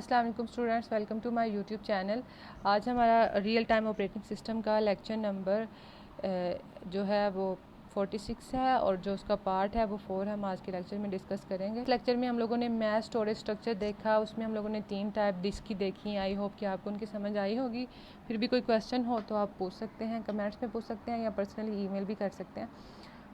अस्सलाम वालेकुम students, welcome to my YouTube channel. आज हमारा रियल टाइम ऑपरेटिंग सिस्टम का लेक्चर नंबर जो है वो 46 है और जो उसका पार्ट है वो 4 हम आज के लेक्चर में डिस्कस करेंगे। इस लेक्चर में हम लोगों ने मैथ स्टोरेज स्ट्रक्चर देखा, उसमें हम लोगों ने 3 टाइप डिस्क की देखी। आई होप कि आपको उनकी समझ आई होगी। फिर भी कोई क्वेश्चन हो तो आप पूछ सकते हैं, कमेंट्स में पूछ सकते हैं या पर्सनली ईमेल भी कर सकते हैं।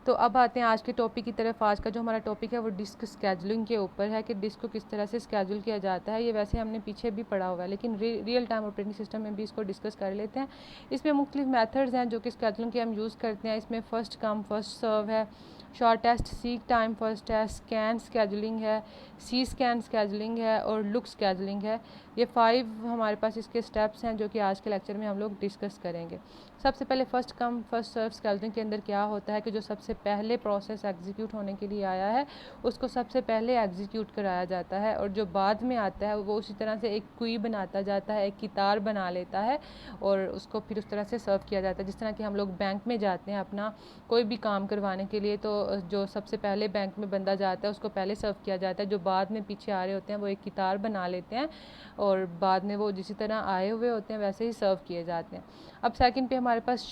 तो अब आते हैं आज के टॉपिक की तरफ। आज का जो हमारा टॉपिक है वो डिस्क स्केजुलिंग के ऊपर है कि डिस्क को किस तरह से स्केजुल किया जाता है। ये वैसे हमने पीछे भी पढ़ा हुआ है, लेकिन रियल टाइम ऑपरेटिंग सिस्टम में भी इसको डिस्कस कर लेते हैं। इसमें मुख्तलिफ मेथड्स हैं जो कि स्केजुलिंग के हम यूज़ करते हैं। इसमें फ़र्स्ट कम फर्स्ट सर्व है, शॉर्टेस्ट सीक टाइम फर्स्ट है, स्कैन स्केजुलिंग है, सी स्कैन स्केजुलिंग है और लुक स्केजुलिंग है। ये 5 हमारे पास इसके स्टेप्स हैं जो कि आज के लेक्चर में हम लोग डिस्कस करेंगे। सबसे पहले first come first serve scheduling के अंदर क्या होता है कि जो सबसे पहले प्रोसेस एग्जीक्यूट होने के लिए आया है उसको सबसे पहले एग्जीक्यूट कराया जाता है, और जो बाद में आता है वो उसी तरह से एक क्यू बनाता जाता है, एक कितार बना लेता है और उसको फिर उस तरह से सर्व किया जाता है। जिस तरह कि हम लोग बैंक में जाते हैं अपना कोई भी काम करवाने के लिए, तो जो सबसे पहले बैंक में बंदा जाता है उसको पहले सर्व किया जाता है। जो बाद में पीछे आ रहे होते हैं वो एक कितार बना लेते हैं और बाद में वो जिसी तरह आए हुए होते हैं वैसे ही सर्व किए जाते हैं। अब सेकंड पे हमारे पास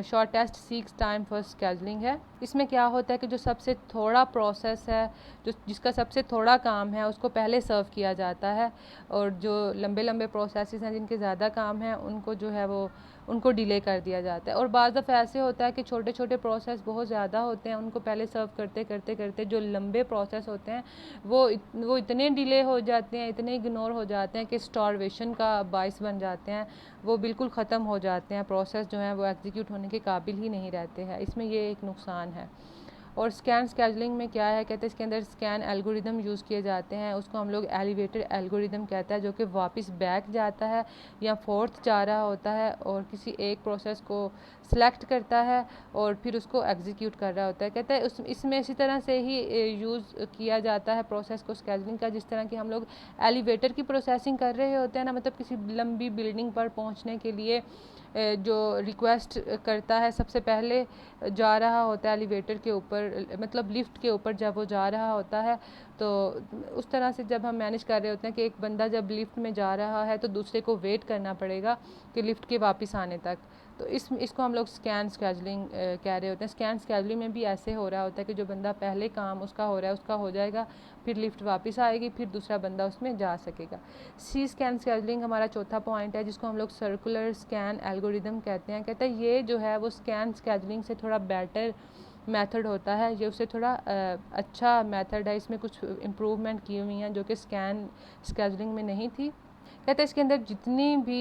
shortest seeks time first scheduling है। इसमें क्या होता है कि जो सबसे थोड़ा प्रोसेस है, जो जिसका सबसे थोड़ा काम है उसको पहले सर्व किया जाता है, और जो लंबे लंबे प्रोसेसेस हैं जिनके ज़्यादा काम है उनको जो है वो उनको डिले कर दिया जाता है। और बाज़ दफ़ा ऐसे होता है कि छोटे छोटे प्रोसेस बहुत ज़्यादा होते हैं, उनको पहले सर्व करते करते करते जो लंबे प्रोसेस होते हैं वो इतने डिले हो जाते हैं, इतने इग्नोर हो जाते हैं कि स्टारवेशन का बाइस बन जाते हैं। वो बिल्कुल ख़त्म हो जाते हैं, प्रोसेस जो है वो एग्जीक्यूट होने के काबिल ही नहीं रहते हैं। इसमें ये एक नुकसान है। और स्कैन स्केजुलिंग में क्या है, कहते हैं इसके अंदर स्कैन एल्गोरिदम यूज़ किए जाते हैं। उसको हम लोग एलिवेटेड एल्गोरिदम कहता है, जो कि वापस बैक जाता है या फोर्थ जा रहा होता है और किसी एक प्रोसेस को सिलेक्ट करता है और फिर उसको एग्जीक्यूट कर रहा होता है। कहते हैं इसमें इसी तरह से ही यूज़ किया जाता है प्रोसेस को स्केजुलिंग का, जिस तरह की हम लोग एलिवेटर की प्रोसेसिंग कर रहे होते हैं ना, मतलब किसी लंबी बिल्डिंग पर पहुंचने के लिए जो रिक्वेस्ट करता है सबसे पहले जा रहा होता है एलिवेटर के ऊपर, मतलब लिफ्ट के ऊपर जब वो जा रहा होता है, तो उस तरह से जब हम मैनेज कर रहे होते हैं कि एक बंदा जब लिफ्ट में जा रहा है तो दूसरे को वेट करना पड़ेगा कि लिफ्ट के वापस आने तक। तो इसको हम लोग स्कैन स्केजुलिंग कह रहे होते हैं। स्कैन स्केजुलिंग में भी ऐसे हो रहा होता है कि जो बंदा पहले काम उसका हो रहा है उसका हो जाएगा, फिर लिफ्ट वापस आएगी, फिर दूसरा बंदा उसमें जा सकेगा। सी स्कैन स्केजुलिंग हमारा चौथा पॉइंट है, जिसको हम लोग सर्कुलर स्कैन एल्गोरिदम कहते हैं। कहते हैं ये जो है वो स्कैन स्केजुलिंग से थोड़ा बेटर मेथड होता है, ये उससे थोड़ा अच्छा मेथड है। इसमें कुछ इम्प्रूवमेंट की हुई हैं जो कि स्कैन स्केजुलिंग में नहीं थी। कहते हैं इसके अंदर जितनी भी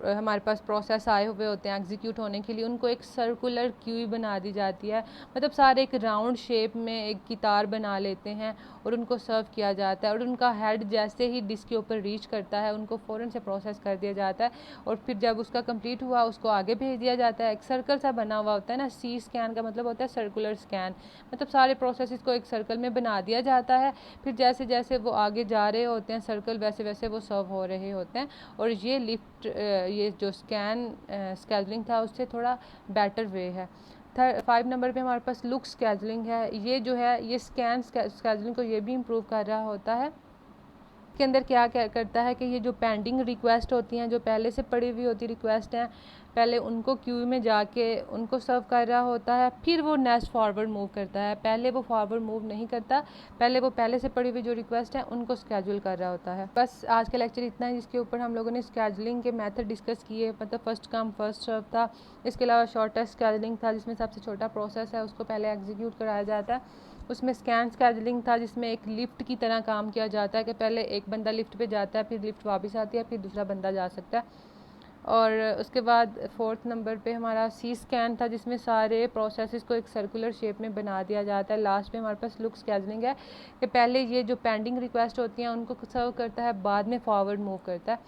हमारे पास प्रोसेस आए हुए होते हैं एग्जीक्यूट होने के लिए, उनको एक सर्कुलर क्यू बना दी जाती है, मतलब सारे एक राउंड शेप में एक कितार बना लेते हैं और उनको सर्व किया जाता है। और उनका हेड जैसे ही डिस्क के ऊपर रीच करता है उनको फ़ौरन से प्रोसेस कर दिया जाता है, और फिर जब उसका कंप्लीट हुआ उसको आगे भेज दिया जाता है। एक सर्कल सा बना हुआ होता है ना, सी स्कैन का मतलब होता है सर्कुलर स्कैन, मतलब सारे प्रोसेस को एक सर्कल में बना दिया जाता है। फिर जैसे जैसे वो आगे जा रहे होते हैं सर्कल, वैसे वैसे वो सर्व हो रहे होते हैं। और ये ये जो स्कैन स्केजुलिंग था उससे थोड़ा बेटर वे है। 5 नंबर पे हमारे पास लुक स्केजुलिंग है। ये जो है ये स्कैन स्केजुलिंग को ये भी इम्प्रूव कर रहा होता है। के अंदर क्या क्या करता है कि ये जो पेंडिंग रिक्वेस्ट होती हैं, जो पहले से पड़ी हुई होती रिक्वेस्ट हैं, पहले उनको क्यू में जाके उनको सर्व कर रहा होता है, फिर वो नेक्स्ट फॉरवर्ड मूव करता है। पहले वो फॉरवर्ड मूव नहीं करता, पहले वो पहले से पड़ी हुई जो रिक्वेस्ट है उनको स्केजुल कर रहा होता है। बस आज का लेक्चर इतना है जिसके ऊपर हम लोगों ने स्केजुलिंग के मेथड डिस्कस किए, मतलब फर्स्ट कम फर्स्ट सर्व था। इसके अलावा शॉर्टेस्ट स्केजुलिंग था जिसमें सबसे छोटा प्रोसेस है उसको पहले एग्जीक्यूट कराया जाता है। उसमें स्कैन स्केजुलिंग था जिसमें एक लिफ्ट की तरह काम किया जाता है कि पहले एक बंदा लिफ्ट पे जाता है, फिर लिफ्ट वापस आती है, फिर दूसरा बंदा जा सकता है। और उसके बाद 4th नंबर पे हमारा सी स्कैन था जिसमें सारे प्रोसेसेस को एक सर्कुलर शेप में बना दिया जाता है। लास्ट में हमारे पास लुक स्केजुलिंग है कि पहले ये जो पेंडिंग रिक्वेस्ट होती हैं उनको सर्व करता है, बाद में फॉरवर्ड मूव करता है।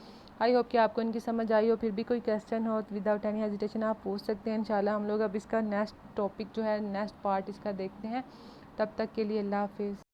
आई होप कि आपको इनकी समझ आई हो। फिर भी कोई क्वेश्चन हो तो विदाउट एनी हेजिटेशन आप पूछ सकते हैं। इंशाल्लाह हम लोग अब इसका नेक्स्ट टॉपिक जो है नेक्स्ट पार्ट इसका देखते हैं। तब तक के लिए अल्लाह हाफिज़।